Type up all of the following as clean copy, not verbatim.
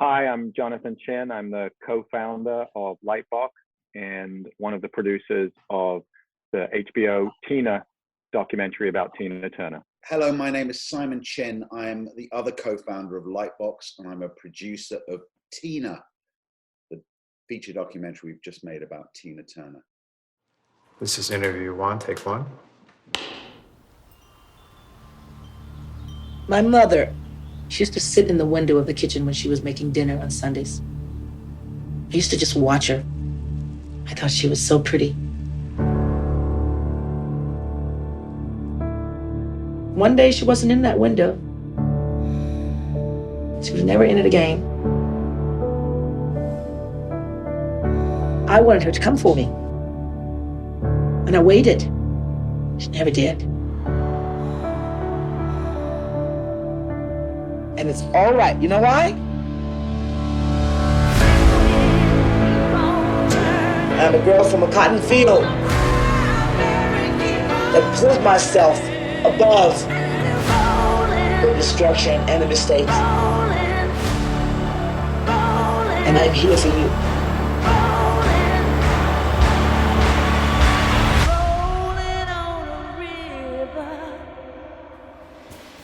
Hi, I'm Jonathan Chin. I'm the co-founder of Lightbox and one of the producers of the HBO Tina documentary about Tina Turner. Hello, my name is Simon Chin. I'm the other co-founder of Lightbox, and I'm a producer of Tina, the feature documentary we've just made about Tina Turner. This is interview one, take one. My mother, she used to sit in the window of the kitchen when she was making dinner on Sundays. I used to just watch her. I thought she was so pretty. One day she wasn't in that window. She was never in it again. I wanted her to come for me. And I waited. She never did. And it's all right. You know why? I'm a girl from a cotton field that put myself above the destruction and the mistakes. And I'm here for you.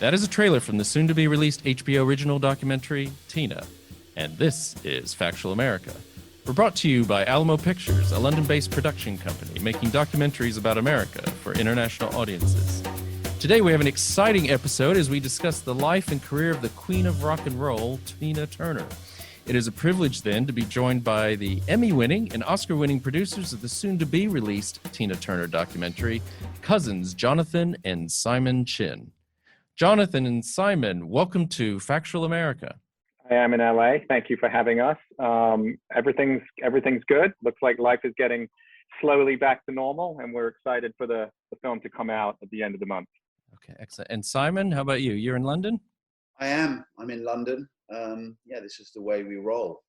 That is a trailer from the soon-to-be-released HBO original documentary, Tina. And this is Factual America. We're brought to you by Alamo Pictures, a London-based production company making documentaries about America for international audiences. Today we have an exciting episode as we discuss the life and career of the queen of rock and roll, Tina Turner. It is a privilege then to be joined by the Emmy-winning and Oscar-winning producers of the soon-to-be-released Tina Turner documentary, cousins Jonathan and Simon Chin. Jonathan and Simon, welcome to Factual America. I am in LA. Thank you for having us. Everything's good. Looks like life is getting slowly back to normal, and we're excited for the film to come out at the end of the month. Okay, excellent. And Simon, how about you? You're in London? I am. I'm in London. This is the way we roll.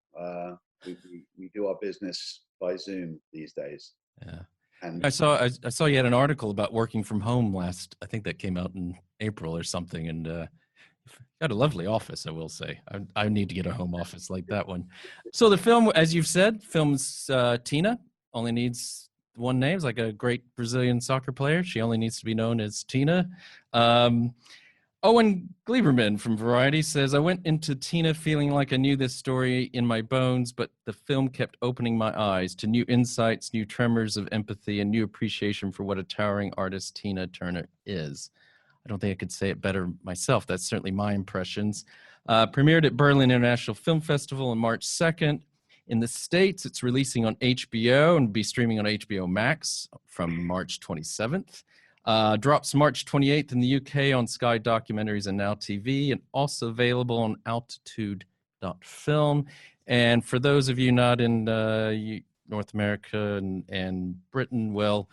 We do our business by Zoom these days. Yeah. And I saw you had an article about working from home last, I think that came out in April or something, and got a lovely office, I will say. I need to get a home office like that one. So the film, as you've said, film's Tina, only needs one name. It's like a great Brazilian soccer player. She only needs to be known as Tina. Owen Gleiberman from Variety says, I went into Tina feeling like I knew this story in my bones, but the film kept opening my eyes to new insights, new tremors of empathy, and new appreciation for what a towering artist Tina Turner is. I don't think I could say it better myself. That's certainly my impressions. Premiered at Berlin International Film Festival on March 2nd. In the States, it's releasing on HBO and be streaming on HBO Max from March 27th. Drops March 28th in the UK on Sky Documentaries and Now TV, and also available on altitude.film. And for those of you not in North America and Britain, well,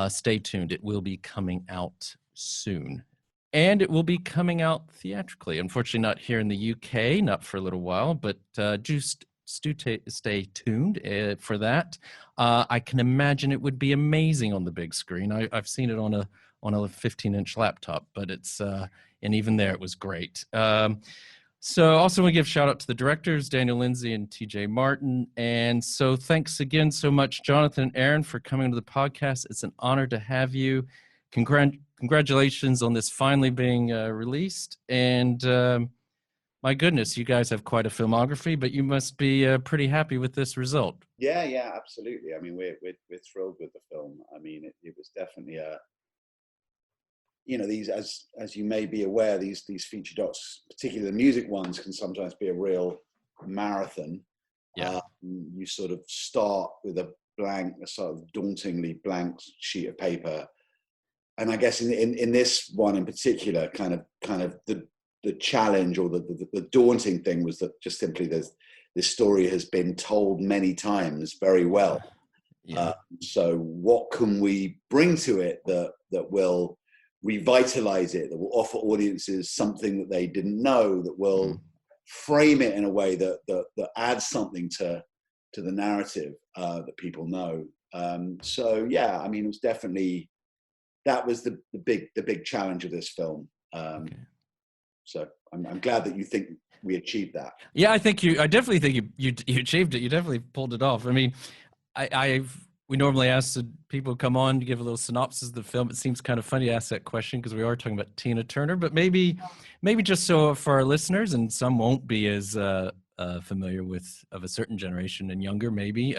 stay tuned. It will be coming out soon. And it will be coming out theatrically. Unfortunately, not here in the UK, not for a little while, but just stay tuned for that. I can imagine it would be amazing on the big screen. I've seen it on a 15-inch laptop, but it's and even there it was great. So also want to give a shout out to the directors, Daniel Lindsay and TJ Martin. And so thanks again so much, Jonathan and Aaron, for coming to the podcast. It's an honor to have you. Congratulations on this finally being released. And my goodness, you guys have quite a filmography, but you must be pretty happy with this result. yeah, absolutely. I mean, we're thrilled with the film. I mean, it was definitely these, as you may be aware, these feature docs, particularly the music ones, can sometimes be a real marathon. Yeah. You sort of start with a sort of dauntingly blank sheet of paper, and I guess in this one in particular, kind of the challenge or the daunting thing was that just simply this story has been told many times very well. Yeah. So what can we bring to it that will revitalize it, that will offer audiences something that they didn't know, that will frame it in a way that adds something to the narrative that people know. So yeah, I mean, it was definitely, that was the big challenge of this film. Okay. So I'm glad that you think we achieved that. Yeah, I definitely think you achieved it. You definitely pulled it off. I mean, we normally ask the people who come on to give a little synopsis of the film. It seems kind of funny to ask that question because we are talking about Tina Turner, but maybe just so for our listeners, and some won't be as familiar with of a certain generation and younger, maybe.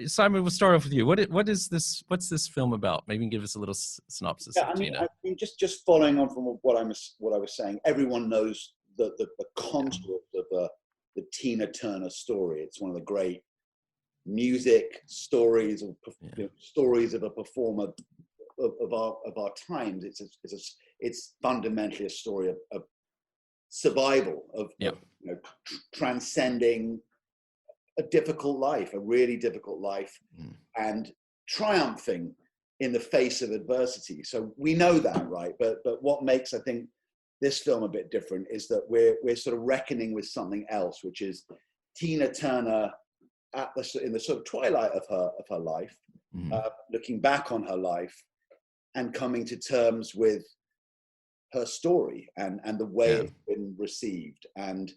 Simon, we'll start off with you. What is this? What's this film about? Maybe you can give us a little synopsis of Tina. I mean, just following on from what I was saying, everyone knows the contours of the Tina Turner story. It's one of the great music stories of stories of a performer of our times. It's fundamentally a story of survival, of transcending a difficult life, a really difficult life, and triumphing in the face of adversity. So we know that, right? But what makes, I think, this film a bit different is that we're sort of reckoning with something else, which is Tina Turner in the sort of twilight of her life, looking back on her life and coming to terms with her story and the way it's been received. And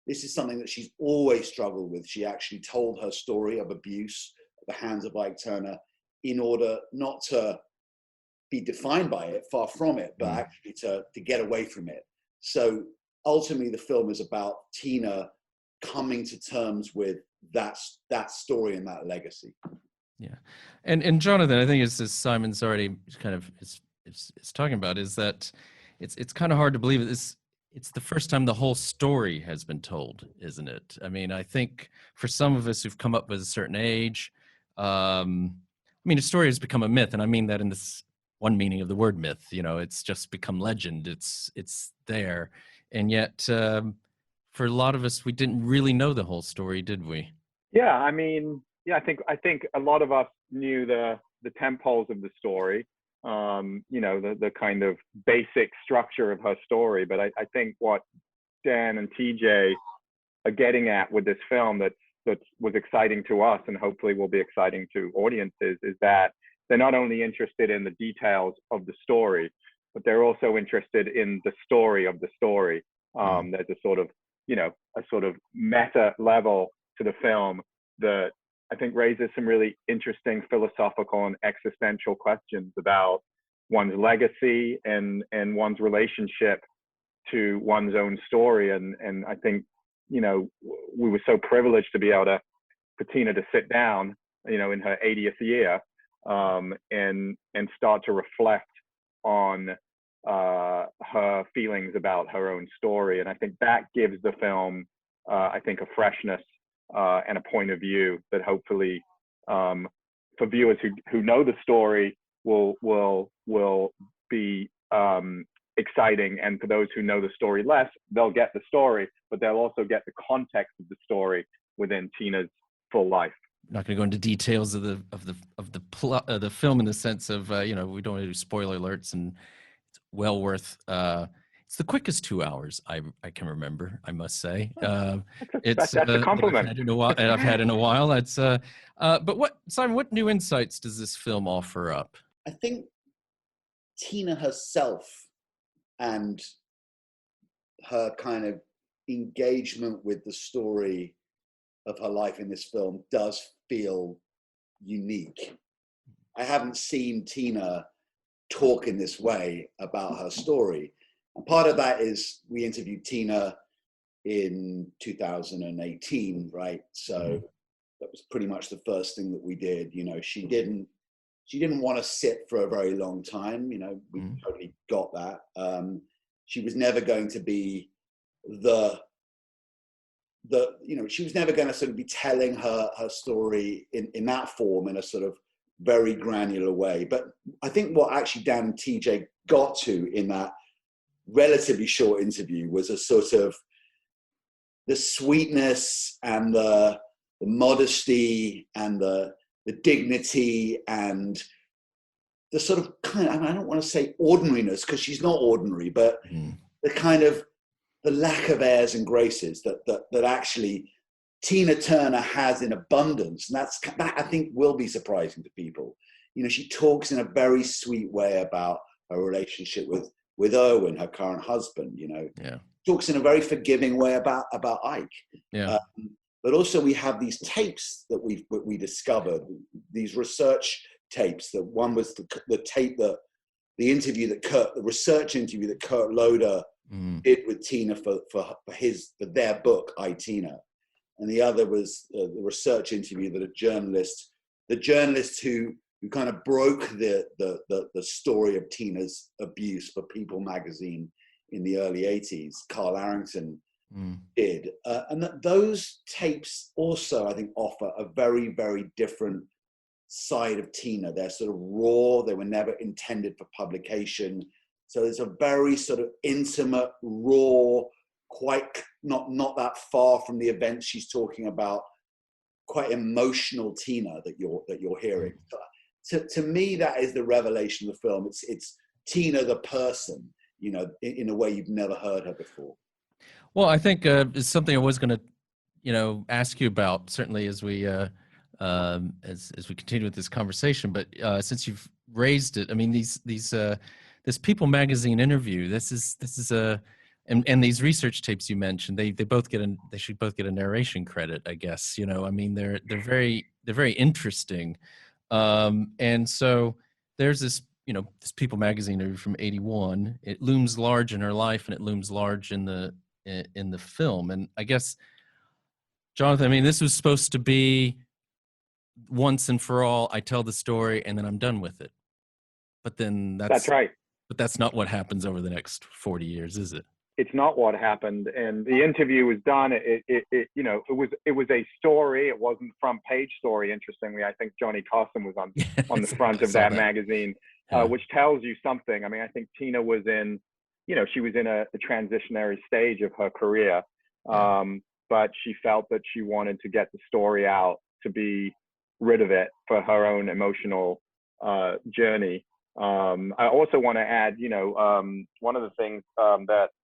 this is something that she's always struggled with. She actually told her story of abuse at the hands of Ike Turner in order not to be defined by it, far from it, but actually to get away from it. So ultimately the film is about Tina coming to terms with that story and that legacy. Yeah. And Jonathan, I think it's as Simon's already kind of is talking about, is that it's kind of hard to believe it's the first time the whole story has been told, isn't it? I mean, I think for some of us who've come up with a certain age, I mean, a story has become a myth, and I mean that in this one meaning of the word myth. It's just become legend. It's there, and yet for a lot of us, we didn't really know the whole story, did we? Yeah, I mean, I think a lot of us knew the tentpoles of the story, the kind of basic structure of her story. But I think what Dan and TJ are getting at with this film that was exciting to us and hopefully will be exciting to audiences is that they're not only interested in the details of the story, but they're also interested in the story of the story. There's a sort of meta level to the film that I think raises some really interesting philosophical and existential questions about one's legacy and one's relationship to one's own story. And I think, we were so privileged to be able to, for Tina to sit down, in her 80th year, and start to reflect on her feelings about her own story. And I think that gives the film, a freshness and a point of view that hopefully for viewers who know the story will be exciting, and for those who know the story less, they'll get the story, but they'll also get the context of the story within Tina's full life. I'm not going to go into details of the plot of the film in the sense of we don't want to do spoiler alerts, and it's well worth. It's the quickest 2 hours I can remember, I must say. That's a compliment. I've had in a while. It's but Simon, what new insights does this film offer up? I think Tina herself and her kind of engagement with the story of her life in this film does feel unique. I haven't seen Tina talk in this way about her story. And part of that is we interviewed Tina in 2018, right? So that was pretty much the first thing that we did. She didn't want to sit for a very long time. We totally got that. She was never going to be she was never going to sort of be telling her story in that form, in a sort of very granular way. But I think what actually Dan and TJ got to in that relatively short interview was a sort of the sweetness and the modesty and the dignity and the sort of kind of, I don't want to say ordinariness because she's not ordinary, but the kind of the lack of airs and graces that actually Tina Turner has in abundance. And that I think will be surprising to people. She talks in a very sweet way about her relationship with with Irwin, her current husband. Yeah. Talks in a very forgiving way about Ike. Yeah. But also we have these tapes that we discovered, these research tapes. That one was the tape that the research interview that Kurt Loder did with Tina for their book, I, Tina. And the other was the research interview that the journalist who kind of broke the story of Tina's abuse for People magazine in the early 80s, Carl Arrington did. And those tapes also, I think, offer a very, very different side of Tina. They're sort of raw. They were never intended for publication. So it's a very sort of intimate, raw, quite not that far from the events she's talking about, quite emotional Tina that you're hearing. To me, that is the revelation of the film. It's Tina the person, in a way you've never heard her before. Well, I think it's something I was going to, ask you about, certainly as we as we continue with this conversation. But since you've raised it, I mean, this People magazine interview, this is a and these research tapes you mentioned, they should both get a narration credit, I guess. I mean, they're very interesting. And so there's this People magazine interview from '81. It looms large in her life, and it looms large in the film. And I guess, Jonathan, I mean, this was supposed to be once and for all, I tell the story and then I'm done with it. But then that's right. But that's not what happens over the next 40 years, is it? It's not what happened. And the interview was done. It was a story. It wasn't front page story. Interestingly, I think Johnny Carson was on the front of that magazine, which tells you something. I mean, I think Tina was in, she was in a transitionary stage of her career, but she felt that she wanted to get the story out, to be rid of it for her own emotional journey. I also want to add, one of the things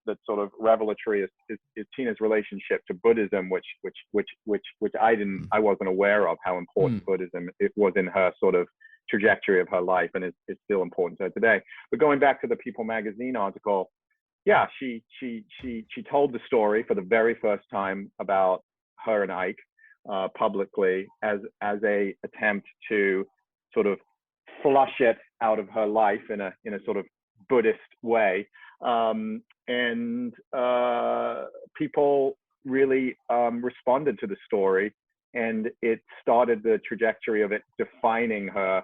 that's sort of revelatory is Tina's relationship to Buddhism, which I wasn't aware of how important Buddhism it was in her sort of trajectory of her life, and it's still important to her today. But going back to the People magazine article, yeah, she told the story for the very first time about her and Ike publicly as a attempt to sort of flush it out of her life in a sort of Buddhist way, and people really responded to the story, and it started the trajectory of it defining her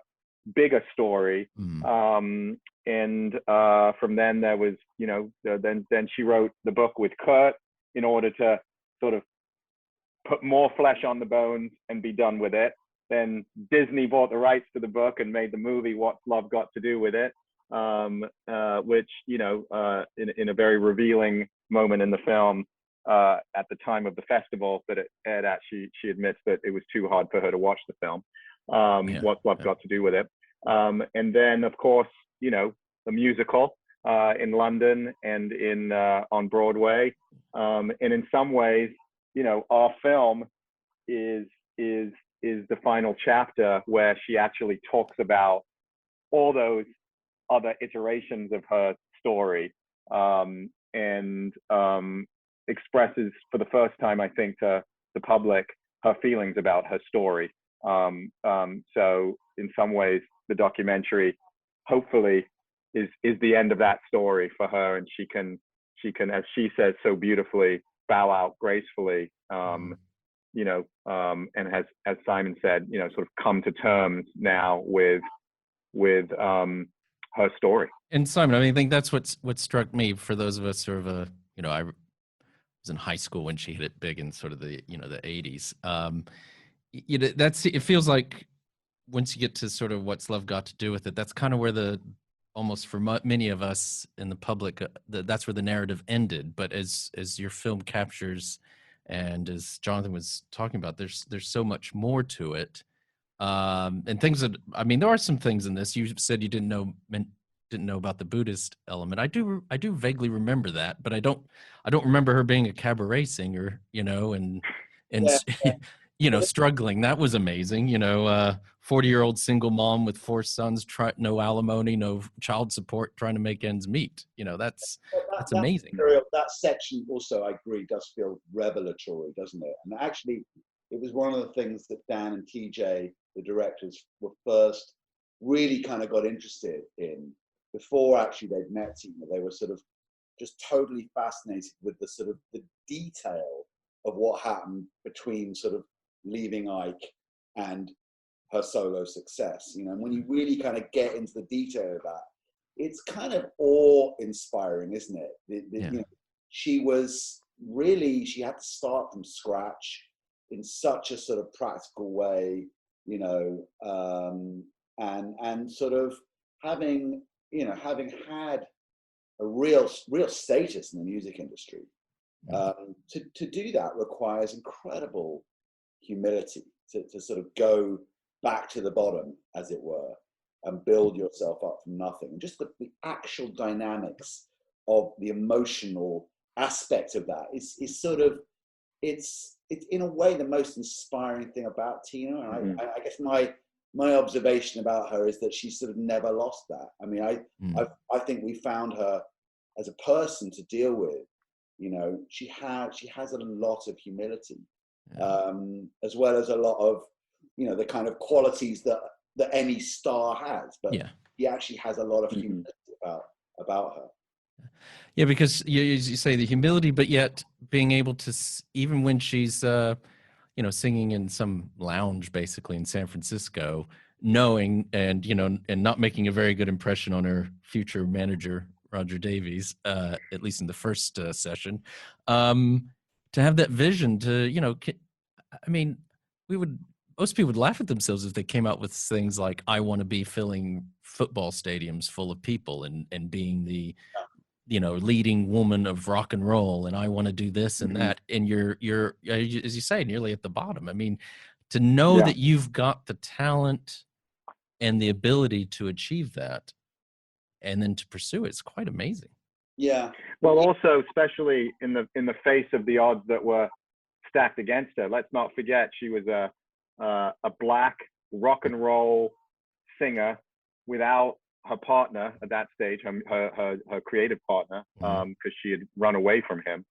bigger story. And from then there was, then she wrote the book with Kurt in order to sort of put more flesh on the bones and be done with it. Then Disney bought the rights to the book and made the movie What's Love Got to Do with It, which, in a very revealing moment in the film, at the time of the festival that it aired at, she admits that it was too hard for her to watch the film, What's Love Got to Do with It. And then, of course, the musical in London and on Broadway. And in some ways, our film is the final chapter where she actually talks about all those other iterations of her story, and expresses for the first time, I think, to the public her feelings about her story. So in some ways, the documentary hopefully is the end of that story for her, and she can, as she says so beautifully, bow out gracefully, and has, as Simon said, sort of come to terms now with her story. And Simon, I mean, I think that's what struck me, for those of us sort of I was in high school when she hit it big in sort of the the 80s. It feels like once you get to sort of What's Love Got to Do with It, that's kind of where almost for many of us in the public, that's where the narrative ended. But as your film captures, and as Jonathan was talking about, there's so much more to it, and things that, I mean, there are some things in this. You said you didn't know about the Buddhist element. I do vaguely remember that, but I don't remember her being a cabaret singer, and Yeah. struggling. That was amazing. 40-year-old single mom with 4 sons, no alimony, no child support, trying to make ends meet. That's amazing. That section also, I agree, does feel revelatory, doesn't it? And actually, it was one of the things that Dan and TJ, the directors, were first really kind of got interested in before actually they'd met Tina. They were sort of just totally fascinated with the sort of the detail of what happened between sort of leaving Ike and her solo success. And when you really kind of get into the detail of that, it's kind of awe-inspiring, isn't it? She had to start from scratch in such a sort of practical way, and sort of having had a real status in the music industry. To do that requires incredible humility, to sort of go back to the bottom, as it were, and build yourself up from nothing. And just the actual dynamics of the emotional aspect of that is sort of, it's in a way the most inspiring thing about Tina. And I guess my observation about her is that she sort of never lost that. I mean, I think we found her as a person to deal with. She has a lot of humility, as well as a lot of, the kind of qualities that any star has. But she actually has a lot of humility about her. Yeah, because as you say, the humility, but yet being able to, even when she's, singing in some lounge, basically in San Francisco, knowing and not making a very good impression on her future manager, Roger Davies, at least in the first session, to have that vision to, most people would laugh at themselves if they came out with things like, I want to be filling football stadiums full of people and being the, leading woman of rock and roll, and I want to do this and that. And you're, as you say, nearly at the bottom. I mean, to know that you've got the talent and the ability to achieve that, and then to pursue it's quite amazing. Yeah. Well, also, especially in the face of the odds that were stacked against her. Let's not forget she was a black rock and roll singer without her partner at that stage, her creative partner, because she had run away from him.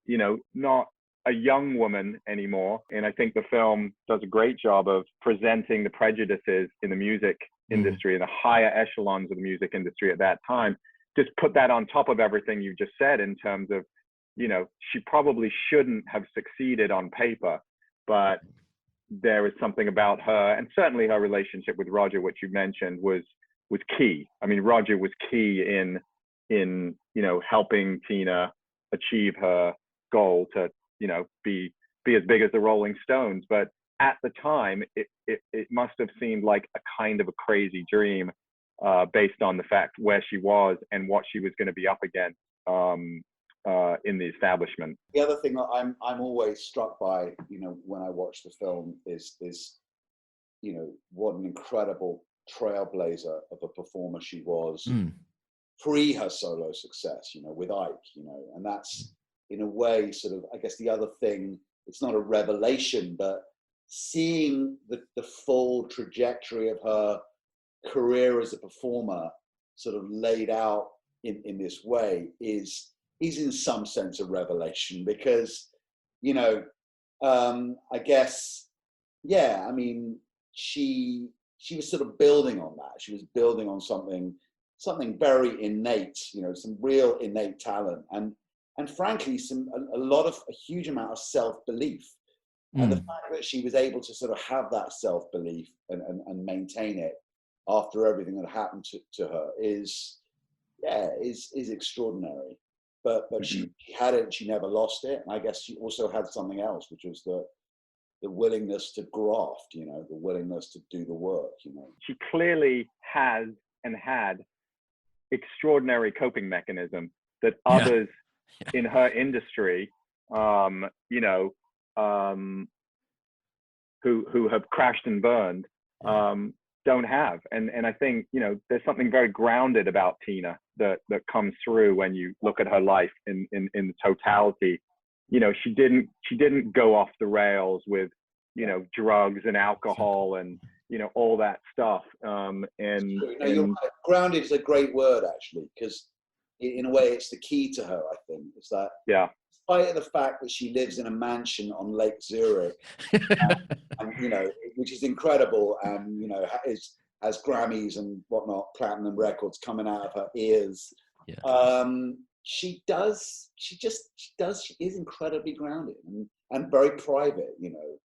Not a young woman anymore. And I think the film does a great job of presenting the prejudices in the music industry and the higher echelons of the music industry at that time. Just put that on top of everything you just said in terms of, she probably shouldn't have succeeded on paper, but there is something about her, and certainly her relationship with Roger, which you mentioned, was key. I mean, Roger was key in helping Tina achieve her goal to be as big as the Rolling Stones. But at the time, it must have seemed like a kind of a crazy dream, based on the fact where she was and what she was going to be up against in the establishment. The other thing that I'm always struck by, when I watch the film is what an incredible trailblazer of a performer she was pre her solo success, with Ike, and that's in a way sort of, I guess, the other thing. It's not a revelation, but seeing the full trajectory of her career as a performer sort of laid out in this way is in some sense a revelation, because I guess she was sort of building on that. She was building on something very innate, some real innate talent, and frankly a huge amount of self-belief. And the fact that she was able to sort of have that self-belief and maintain it after everything that happened to her is extraordinary. But she had it, and she never lost it. And I guess she also had something else, which was the willingness to graft, the willingness to do the work, She clearly has and had extraordinary coping mechanism that others in her industry, who have crashed and burned, don't have. And I think, there's something very grounded about Tina that comes through when you look at her life in the totality. She didn't go off the rails with, you know, drugs and alcohol and, you know, all that stuff. And you're right. Grounded is a great word, actually, because in a way it's the key to her, I think. It's that, despite the fact that she lives in a mansion on Lake Zurich, and, you know, which is incredible, and, you know, has Grammys and whatnot, platinum records coming out of her ears. She is incredibly grounded and very private, you know.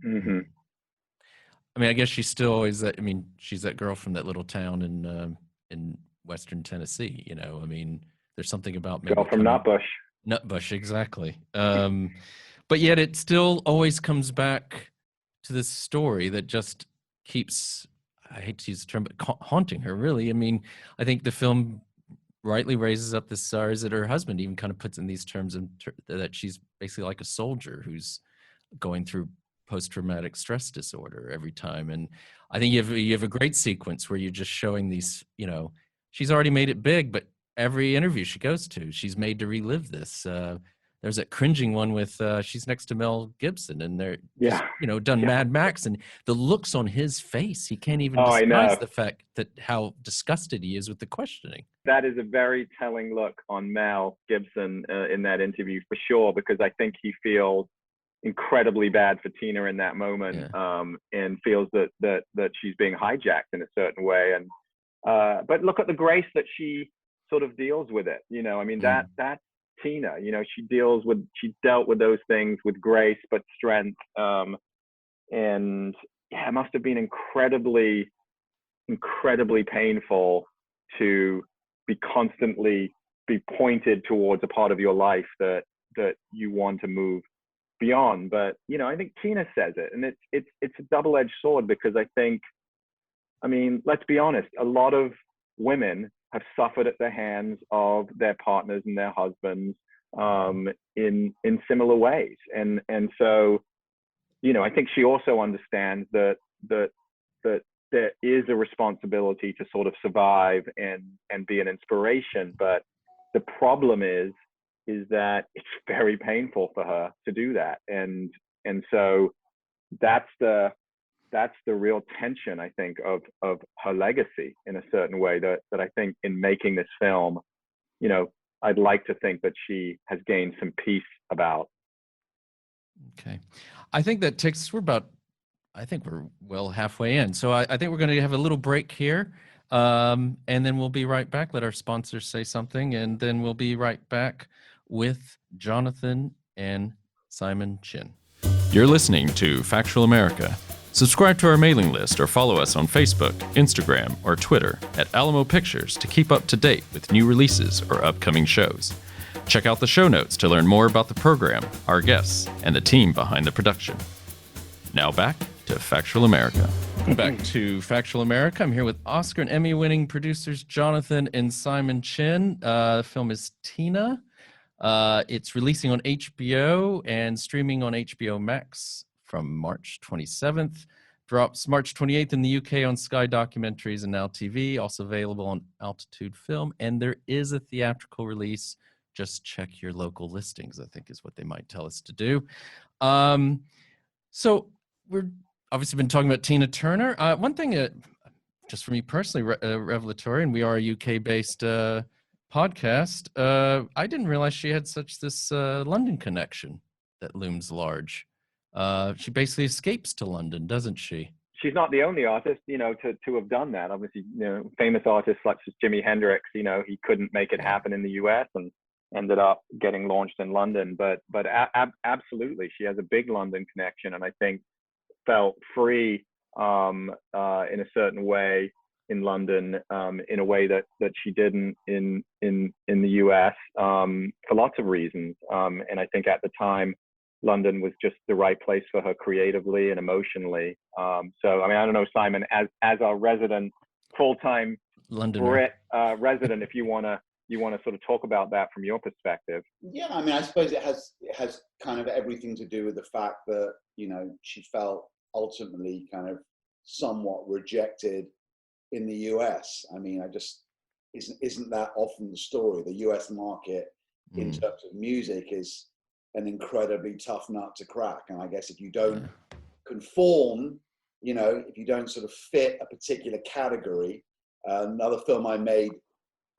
Mm-hmm. I mean, I guess she's still always that. I mean, she's that girl from that little town in Western Tennessee. You know, I mean, there's something about maybe girl from Nutbush. Nutbush, exactly. But yet, it still always comes back to this story that just keeps. I hate to use the term, but haunting her. Really, I mean, I think the film rightly raises up the stars that her husband even kind of puts in these terms, that she's basically like a soldier who's going through post-traumatic stress disorder every time. And I think you have a great sequence where you're just showing these, you know, she's already made it big, but every interview she goes to, she's made to relive this. There's that cringing one with she's next to Mel Gibson, and they're just, you know, done Mad Max, and the looks on his face, he can't even disguise the fact that how disgusted he is with the questioning. That is a very telling look on Mel Gibson in that interview, for sure, because I think he feels incredibly bad for Tina in that moment, and feels that she's being hijacked in a certain way. And but look at the grace that she sort of deals with it. You know, I mean, that's Tina. You know, she dealt with those things with grace but strength. And yeah, it must have been incredibly painful to be constantly be pointed towards a part of your life that you want to move beyond. But, you know, I think Tina says it, and it's a double-edged sword, because I think, I mean, let's be honest, a lot of women have suffered at the hands of their partners and their husbands in similar ways. And so, you know, I think she also understands that there is a responsibility to sort of survive and be an inspiration. But the problem is that it's very painful for her to do that. And so that's the real tension, I think, of her legacy in a certain way, that I think in making this film, you know, I'd like to think that she has gained some peace about. Okay. I think that takes, I think we're well halfway in. So I think we're going to have a little break here, and then we'll be right back. Let our sponsors say something, and then we'll be right back with Jonathan and Simon Chin. You're listening to Factual America. Subscribe to our mailing list or follow us on Facebook, Instagram, or Twitter at Alamo Pictures to keep up to date with new releases or upcoming shows. Check out the show notes to learn more about the program, our guests, and the team behind the production. Now back to Factual America. Welcome back to Factual America. I'm here with Oscar and Emmy-winning producers Jonathan and Simon Chin. The film is Tina. It's releasing on HBO and streaming on HBO Max from March 27th. Drops March 28th in the UK on Sky Documentaries and Now TV. Also available on Altitude Film. And there is a theatrical release. Just check your local listings, I think is what they might tell us to do. So we're obviously been talking about Tina Turner. One thing, just for me personally, revelatory, and we are a UK-based podcast. I didn't realize she had this London connection that looms large. She basically escapes to London, doesn't she? She's not the only artist, you know, to have done that. Obviously, you know, famous artists such as Jimi Hendrix, you know, he couldn't make it happen in the US and ended up getting launched in London. But absolutely, she has a big London connection, and I think felt free in a certain way in London, in a way that she didn't in the US, for lots of reasons. And I think at the time, London was just the right place for her creatively and emotionally. So, I mean, I don't know, Simon, as our resident full-time London Brit resident, if you want to sort of talk about that from your perspective. Yeah, I mean, I suppose it has kind of everything to do with the fact that, you know, she felt ultimately kind of somewhat rejected in the US. I mean, isn't that often the story? The US market in terms of music is an incredibly tough nut to crack. And I guess if you don't conform, you know, if you don't sort of fit a particular category. Another film I made,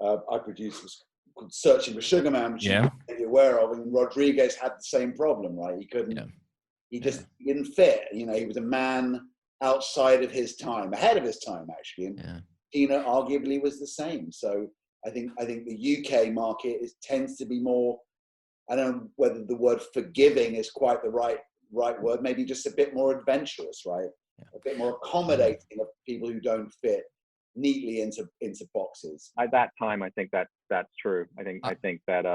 I produced, was called Searching for Sugar Man, which you may be aware of, and Rodriguez had the same problem, right? He couldn't, he just didn't fit. You know, he was a man outside of his time, ahead of his time, actually. And Tina arguably was the same. So I think the UK market tends to be more, I don't know whether the word forgiving is quite the right word, maybe just a bit more adventurous, right? A bit more accommodating of people who don't fit neatly into boxes. At that time, I think that's true. I think that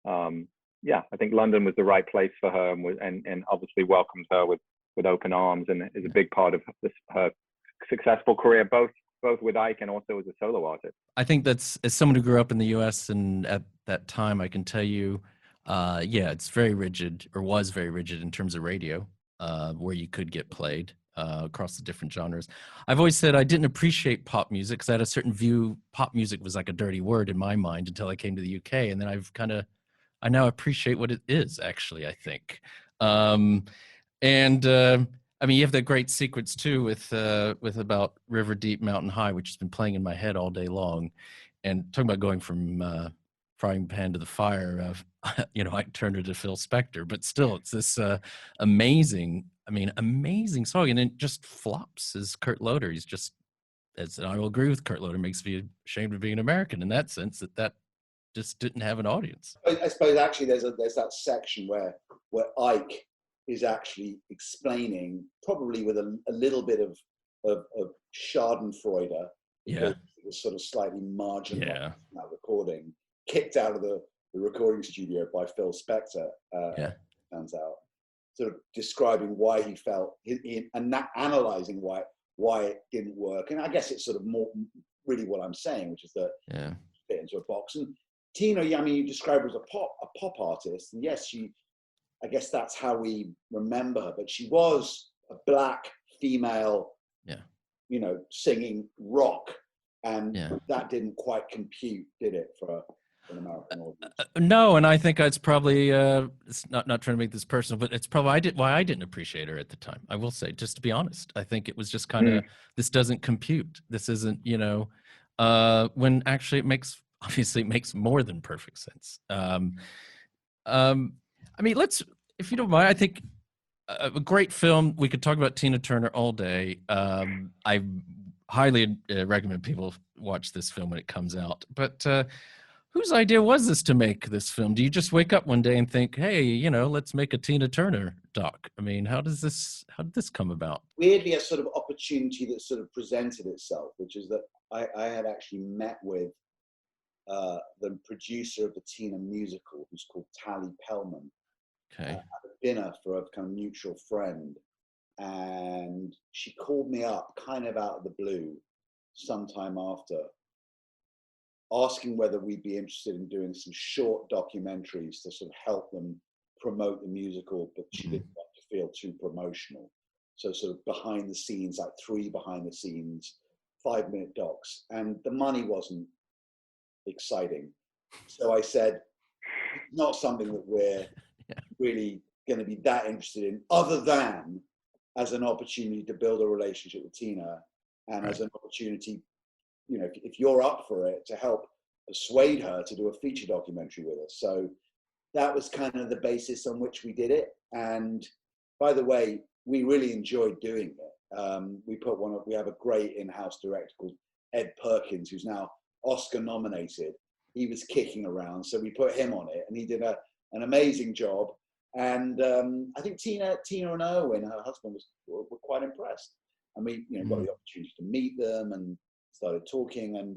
I think London was the right place for her, and obviously welcomed her with open arms, and is a big part of her successful career, both with Ike and also as a solo artist. I think that's, as someone who grew up in the U.S. and at that time, I can tell you, it's very rigid, or was very rigid in terms of radio, where you could get played across the different genres. I've always said I didn't appreciate pop music because I had a certain view. Pop music was like a dirty word in my mind until I came to the UK, and then I now appreciate what it is, actually, I think. I mean, you have that great sequence too with about River Deep, Mountain High, which has been playing in my head all day long, and talking about going from frying pan to the fire. I turned it to Phil Spector, but still, it's this amazing song, and it just flops as Kurt Loder. He's just, as I will agree with Kurt Loder, makes me ashamed of being an American in that sense, that just didn't have an audience. I suppose actually there's that section where Ike is actually explaining, probably with a little bit of Schadenfreude, because it was sort of slightly marginalized in that recording, kicked out of the recording studio by Phil Spector, turns out, sort of describing why he felt, and analyzing why it didn't work. And I guess it's sort of more really what I'm saying, which is that fit into a box. And Tina, I mean, you described her as a pop artist, and yes, I guess that's how we remember her, but she was a black female, you know, singing rock, and that didn't quite compute, did it, for an American audience? No, and I think it's probably it's not trying to make this personal, but it's probably why I didn't appreciate her at the time. I will say, just to be honest, I think it was just kind of this doesn't compute. This isn't, you know, when actually it makes more than perfect sense. I mean, if you don't mind, I think a great film. We could talk about Tina Turner all day. I highly recommend people watch this film when it comes out. But whose idea was this to make this film? Do you just wake up one day and think, hey, you know, let's make a Tina Turner doc? I mean, how did this come about? Weirdly, a sort of opportunity that sort of presented itself, which is that I had actually met with the producer of the Tina musical, who's called Tally Pellman, at a dinner for a kind of mutual friend, and she called me up kind of out of the blue sometime after, asking whether we'd be interested in doing some short documentaries to sort of help them promote the musical, but she didn't want to feel too promotional. So sort of behind the scenes, like 3 behind the scenes, 5-minute docs, and the money wasn't exciting. So I said, it's not something that we're really going to be that interested in, other than as an opportunity to build a relationship with Tina, and as an opportunity, you know, if you're up for it, to help persuade her to do a feature documentary with us. So that was kind of the basis on which we did it. And by the way, we really enjoyed doing it. We have a great in-house director called Ed Perkins, who's now Oscar nominated. He was kicking around, so we put him on it, and he did an amazing job. And I think Tina and Owen, her husband, were quite impressed. And we, you know, got the opportunity to meet them and started talking. And,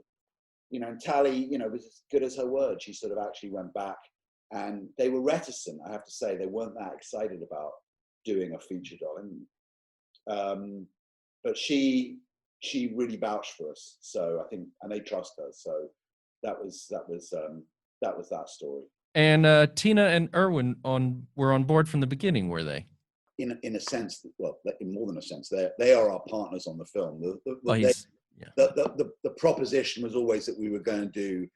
you know, and Tally, you know, was as good as her word. She sort of actually went back, and they were reticent, I have to say. They weren't that excited about doing a feature doc. But she really vouched for us. So I think, and they trust her. So that was that story. And Tina and Erwin were on board from the beginning, were they? In a sense, well, in more than a sense, they are our partners on the film. The proposition was always that we were going to do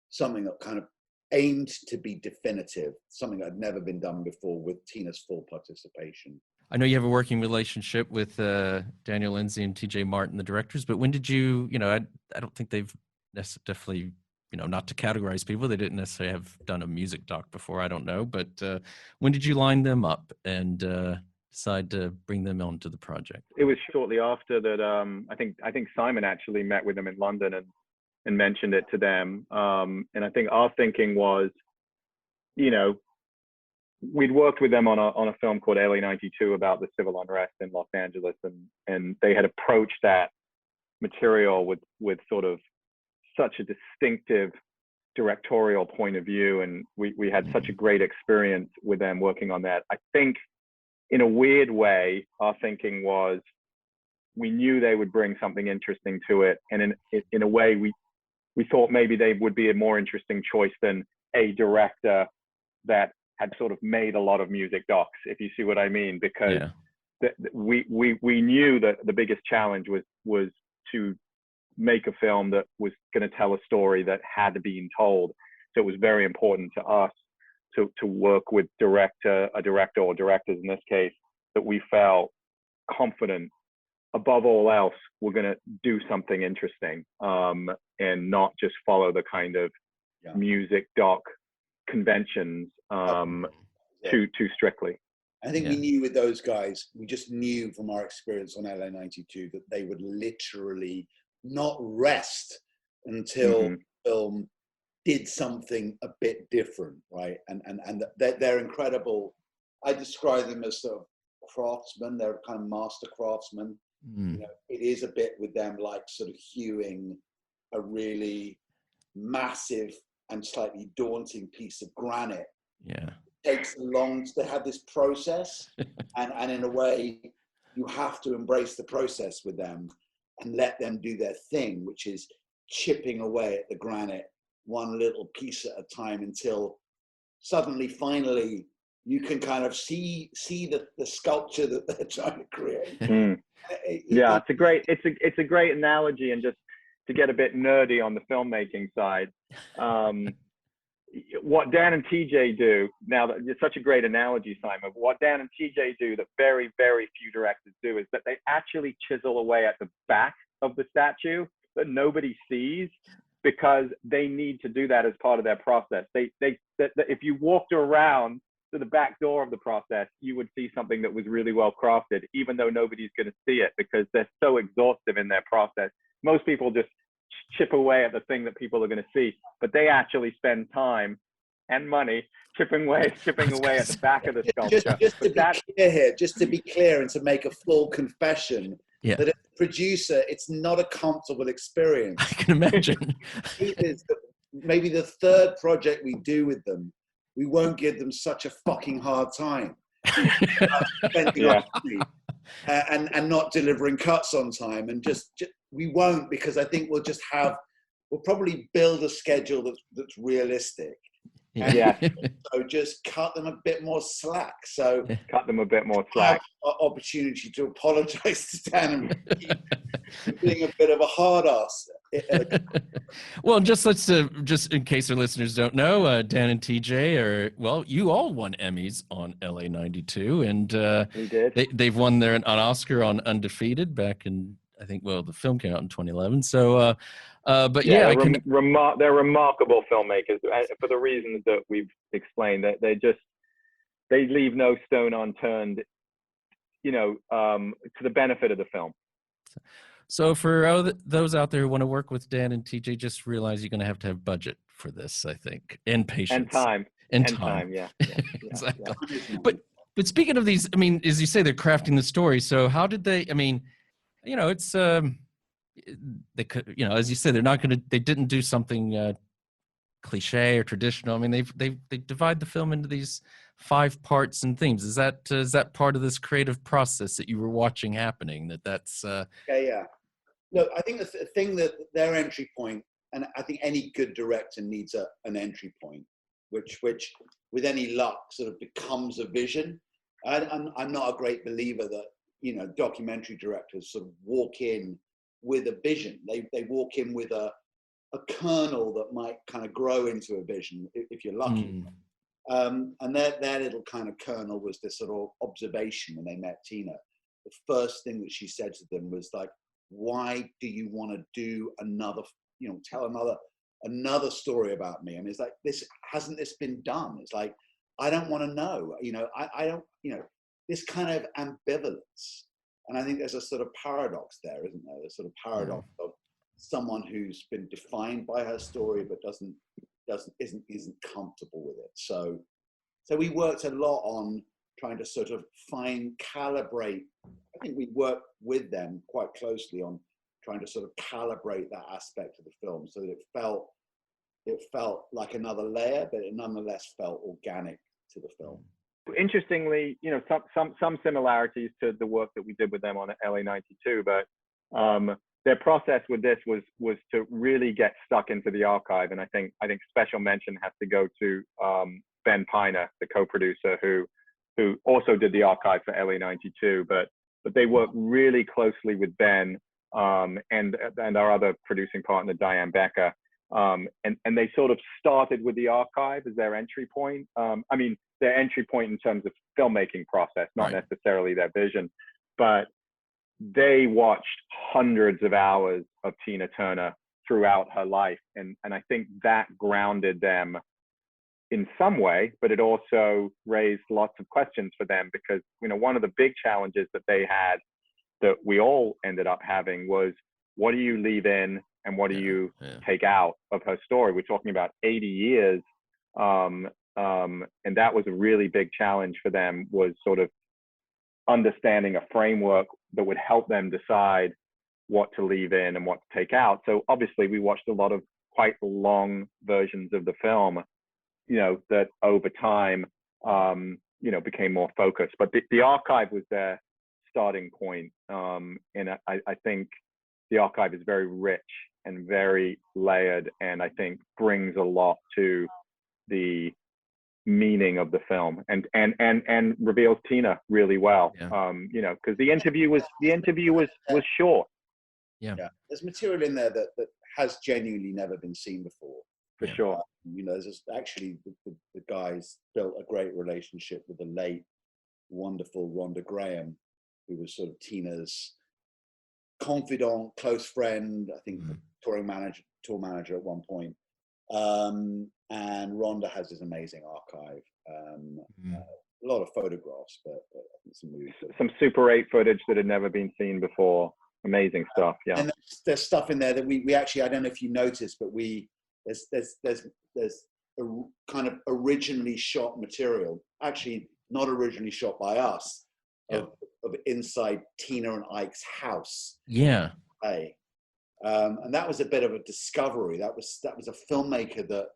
something that kind of aimed to be definitive, something that had never been done before with Tina's full participation. I know you have a working relationship with Daniel Lindsay and TJ Martin, the directors, but when did you, I don't think they've definitely, not to categorize people, they didn't necessarily have done a music doc before, I don't know, but when did you line them up and decide to bring them onto the project? It was shortly after that. I think Simon actually met with them in London and mentioned it to them. And I think our thinking was, we'd worked with them on a film called LA92 about the civil unrest in Los Angeles, and they had approached that material with sort of such a distinctive directorial point of view, and we had such a great experience with them working on that. I think in a weird way, our thinking was we knew they would bring something interesting to it, and in a way we thought maybe they would be a more interesting choice than a director that had sort of made a lot of music docs, if you see what I mean, because we knew that the biggest challenge was to make a film that was going to tell a story that had been told. So it was very important to us to work with a director or directors in this case that we felt confident above all else we're going to do something interesting, and not just follow the kind of music doc conventions too strictly. I think we knew with those guys, we just knew from our experience on LA92 that they would literally not rest until the film did something a bit different, right? And they're incredible. I describe them as sort of craftsmen. They're kind of master craftsmen. It is a bit with them like sort of hewing a really massive and slightly daunting piece of granite. It takes long to have this process, and in a way you have to embrace the process with them and let them do their thing, which is chipping away at the granite one little piece at a time until suddenly finally you can kind of see the sculpture that they're trying to create. It's a great analogy, and just to get a bit nerdy on the filmmaking side, what Dan and TJ do, now that it's such a great analogy, Simon, what Dan and TJ do that very, very few directors do is that they actually chisel away at the back of the statue that nobody sees, because they need to do that as part of their process. If you walked around to the back door of the process, you would see something that was really well crafted, even though nobody's going to see it because they're so exhaustive in their process. Most people just chip away at the thing that people are going to see, but they actually spend time and money chipping away at the back of the sculpture. Just to be clear and to make a full confession, that as a producer, it's not a comfortable experience. I can imagine. Maybe the third project we do with them, we won't give them such a fucking hard time. And not delivering cuts on time, and just we won't, because I think we'll probably build a schedule that's realistic. So just cut them a bit more slack. Opportunity to apologize to Dan for being a bit of a hard ass. Well, just in case our listeners don't know, Dan and TJ you all won Emmys on LA92, and we did. They've won an Oscar on Undefeated back in, I think, the film came out in 2011. So, they're remarkable filmmakers for the reasons that we've explained. That they leave no stone unturned, to the benefit of the film. So for those out there who want to work with Dan and TJ, just realize you're going to have budget for this, I think, and patience. And time. Yeah. Exactly. Yeah. But speaking of these, I mean, as you say, they're crafting the story. So how did they, I mean, it's, they could, as you said, they didn't do something cliche or traditional. I mean, they divide the film into these 5 parts and themes. Is that part of this creative process that you were watching happening? That's yeah. Look, I think the thing that their entry point, and I think any good director needs an entry point, which with any luck sort of becomes a vision. I'm not a great believer that documentary directors sort of walk in with a vision. They walk in with a a kernel that might kind of grow into a vision if you're lucky. And their little kind of kernel was this sort of observation when they met Tina. The first thing that she said to them was like, why do you want to do another, tell another story about me? I mean, it's like, hasn't this been done? It's like, I don't want to know, I don't, this kind of ambivalence. And I think there's a sort of paradox there, isn't there? There's sort of paradox of someone who's been defined by her story, but isn't comfortable with it. So we worked a lot on trying to sort of calibrate. I think we worked with them quite closely on trying to sort of calibrate that aspect of the film so that it felt like another layer, but it nonetheless felt organic to the film. Interestingly, some similarities to the work that we did with them on LA92, but their process with this was to really get stuck into the archive. And I think special mention has to go to Ben Piner, the co-producer, who also did the archive for LA92, but they worked really closely with Ben and our other producing partner, Diane Becker. And they sort of started with the archive as their entry point. I mean, their entry point in terms of filmmaking process, not necessarily their vision, but they watched hundreds of hours of Tina Turner throughout her life. And I think that grounded them in some way, but it also raised lots of questions for them because, one of the big challenges that they had that we all ended up having was, what do you leave in and what do you take out of her story? We're talking about 80 years. And that was a really big challenge for them, was sort of understanding a framework that would help them decide what to leave in and what to take out. So obviously we watched a lot of quite long versions of the film, that over time, became more focused. But the archive was their starting point. And I think the archive is very rich and very layered, and I think brings a lot to the meaning of the film and reveals Tina really well. Because the interview was short. Yeah. There's material in there that has genuinely never been seen before. For sure. There's actually the guys built a great relationship with the late, wonderful Rhonda Graham, who was sort of Tina's confidant, close friend, I think tour manager at one point. And Rhonda has this amazing archive, a lot of photographs, but I think some Super 8 footage that had never been seen before. Amazing stuff. Yeah. And there's stuff in there that we actually, I don't know if you noticed, but there's a kind of originally shot material, actually not originally shot by us, of inside Tina and Ike's house. Yeah. And that was a bit of a discovery. That was a filmmaker that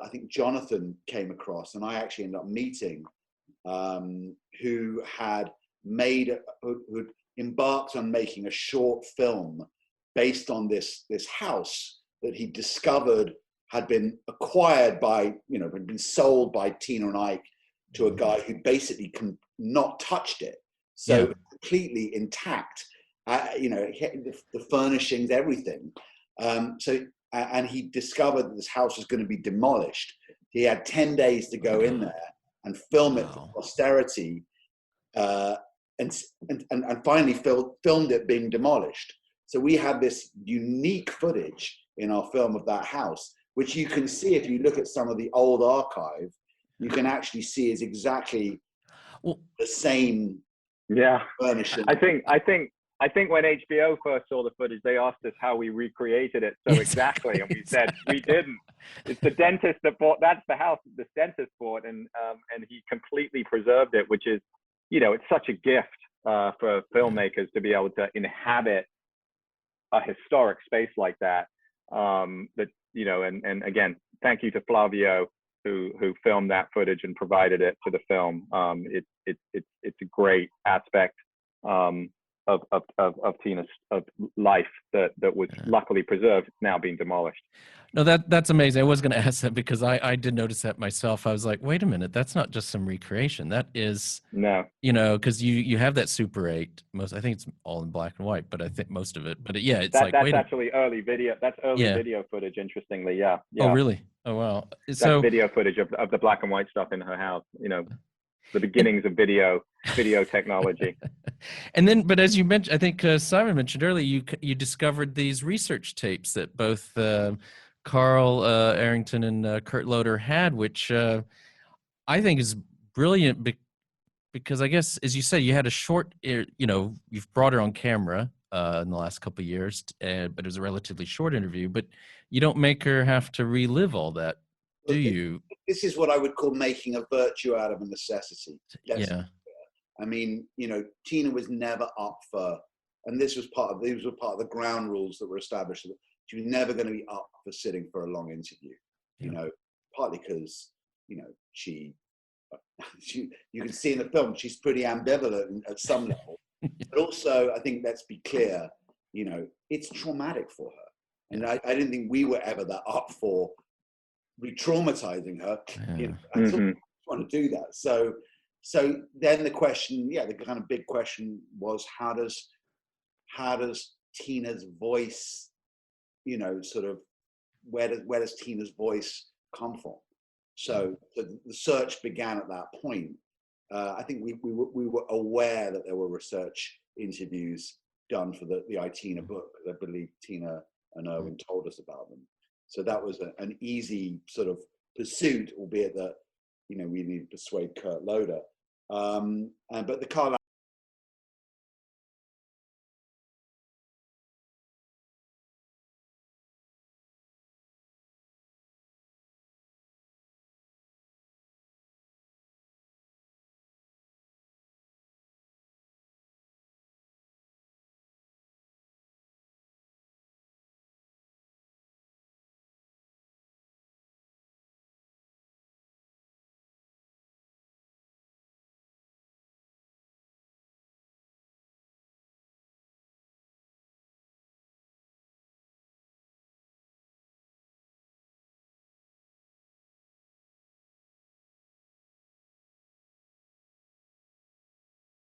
I think Jonathan came across, and I actually ended up meeting, who had embarked on making a short film based on this house that he discovered had been acquired by, had been sold by Tina and Ike to a guy who basically not touched it. So completely intact, the furnishings, everything. And he discovered that this house was going to be demolished. He had 10 days to go in there and film it for posterity, and finally filmed it being demolished. So we have this unique footage in our film of that house, which you can see if you look at some of the old archive. You can actually see is exactly the same furnishing. I think when HBO first saw the footage, they asked us how we recreated it so exactly, and we said we didn't. It's the dentist that bought. That's the house that the dentist bought, and he completely preserved it, which is, it's such a gift for filmmakers to be able to inhabit a historic space like that. And again, thank you to Flavio who filmed that footage and provided it to the film. It's a great aspect of of Tina's life that was luckily preserved, now being demolished. No, that's amazing. I was going to ask that because I did notice that myself. I was like, wait a minute, that's not just some recreation. That is, No, because you have that Super 8. I think it's all in black and white, but I think most of it. But yeah, it's like, that's actually early video. That's early video footage. Interestingly, yeah. Oh, really? Oh, wow. That's So video footage of the black and white stuff in her house. The beginnings of video technology. And then, but as you mentioned, I think Simon mentioned earlier, you discovered these research tapes that both Carl Arrington and Kurt Loder had, which I think is brilliant because I guess, as you said, you had a short, you've brought her on camera in the last couple of years, but it was a relatively short interview, but you don't make her have to relive all that, do you? This is what I would call making a virtue out of a necessity. Yeah. I mean, Tina was never up for, and these were part of the ground rules that were established. She was never going to be up for sitting for a long interview, partly because, she, you can see in the film, she's pretty ambivalent at some level, but also I think, let's be clear, it's traumatic for her. And I didn't think we were ever that up for re-traumatizing her. I don't want to do that. So then the question, the kind of big question was, how does Tina's voice, sort of, where does Tina's voice come from? So the search began at that point. I think we were aware that there were research interviews done for the I-Tina book. I believe Tina and Erwin told us about them. So that was an easy sort of pursuit, albeit that, we needed to persuade Kurt Loder. But the Carl